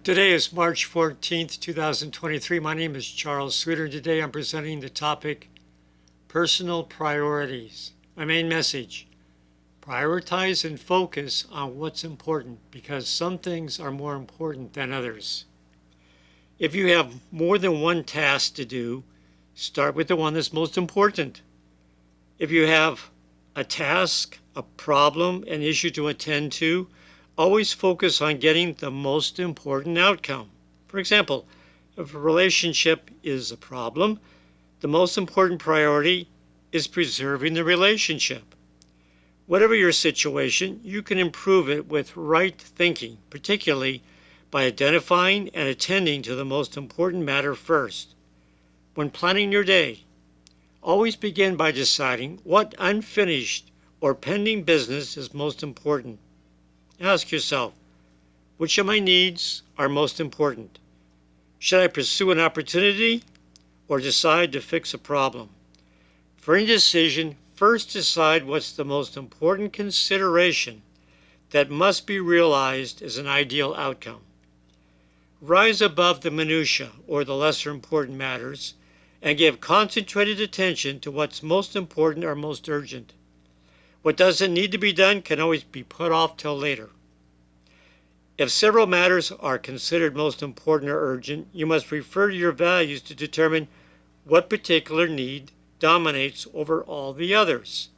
Today is March 14th, 2023. My name is Charles Sweeter. Today I'm presenting the topic Personal Priorities. My main message: prioritize and focus on what's important because some things are more important than others. If you have more than one task to do, start with the one that's most important. If you have a task, a problem, an issue to attend to, always focus on getting the most important outcome. For example, if a relationship is a problem, the most important priority is preserving the relationship. Whatever your situation, you can improve it with right thinking, particularly by identifying and attending to the most important matter first. When planning your day, always begin by deciding what unfinished or pending business is most important. Ask yourself, which of my needs are most important? Should I pursue an opportunity or decide to fix a problem? For any decision, first decide what's the most important consideration that must be realized as an ideal outcome. Rise above the minutiae or the lesser important matters and give concentrated attention to what's most important or most urgent. What doesn't need to be done can always be put off till later. If several matters are considered most important or urgent, you must refer to your values to determine what particular need dominates over all the others.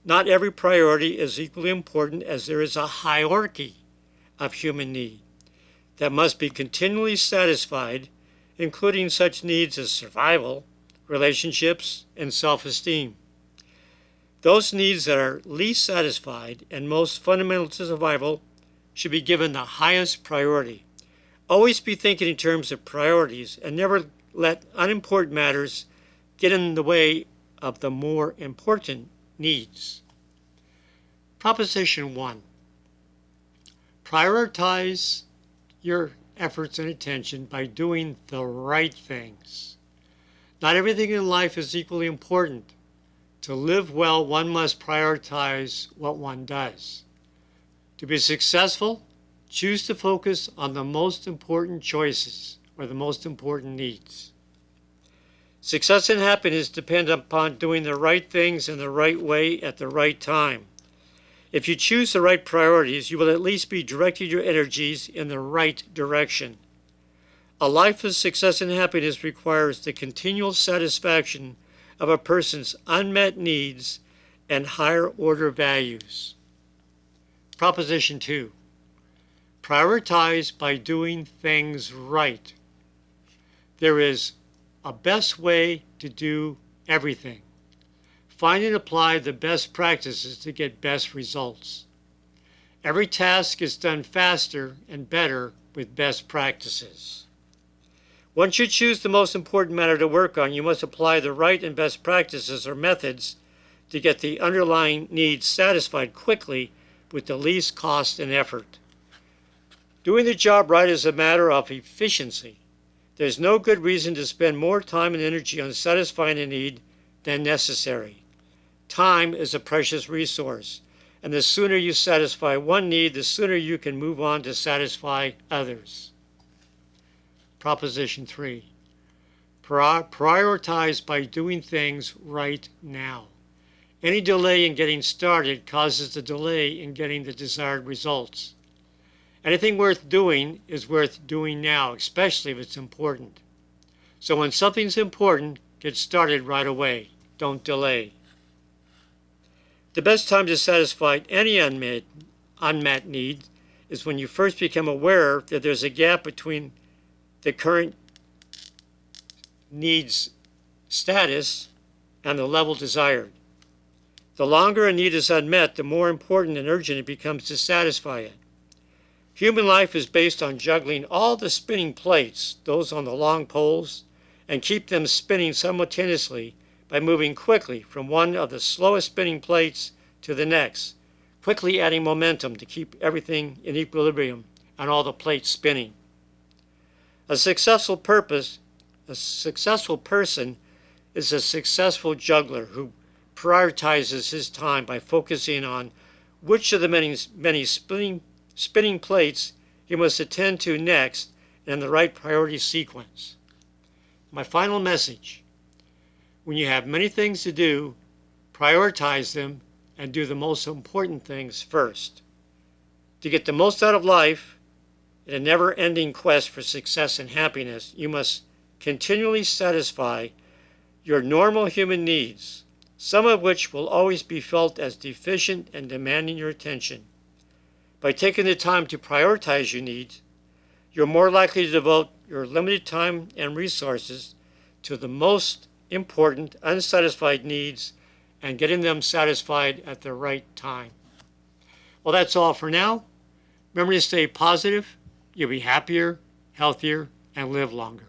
Not every priority is equally important, as there is a hierarchy of human need that must be continually satisfied, including such needs as survival, relationships, and self-esteem. Those needs that are least satisfied and most fundamental to survival should be given the highest priority. Always be thinking in terms of priorities and never let unimportant matters get in the way of the more important needs. Proposition 1. Prioritize your efforts and attention by doing the right things. Not everything in life is equally important. To live well, one must prioritize what one does. To be successful, choose to focus on the most important choices or the most important needs. Success and happiness depend upon doing the right things in the right way at the right time. If you choose the right priorities, you will at least be directing your energies in the right direction. A life of success and happiness requires the continual satisfaction of a person's unmet needs and higher order values. Proposition 2. Prioritize by doing things right. There is a best way to do everything. Find and apply the best practices to get best results. Every task is done faster and better with best practices. Once you choose the most important matter to work on, you must apply the right and best practices or methods to get the underlying needs satisfied quickly with the least cost and effort. Doing the job right is a matter of efficiency. There's no good reason to spend more time and energy on satisfying a need than necessary. Time is a precious resource, and the sooner you satisfy one need, the sooner you can move on to satisfy others. Proposition 3. Prioritize by doing things right now. Any delay in getting started causes a delay in getting the desired results. Anything worth doing is worth doing now, especially if it's important. So when something's important, get started right away. Don't delay. The best time to satisfy any unmet need is when you first become aware that there's a gap between the current needs status and the level desired. The longer a need is unmet, the more important and urgent it becomes to satisfy it. Human life is based on juggling all the spinning plates, those on the long poles, and keep them spinning simultaneously by moving quickly from one of the slowest spinning plates to the next, quickly adding momentum to keep everything in equilibrium and all the plates spinning. A successful person is a successful juggler who prioritizes his time by focusing on which of the many spinning plates he must attend to next and in the right priority sequence. My final message: when you have many things to do, prioritize them and do the most important things first. To get the most out of life, in a never-ending quest for success and happiness, you must continually satisfy your normal human needs, some of which will always be felt as deficient and demanding your attention. By taking the time to prioritize your needs, you're more likely to devote your limited time and resources to the most important unsatisfied needs and getting them satisfied at the right time. Well, that's all for now. Remember to stay positive. You'll be happier, healthier, and live longer.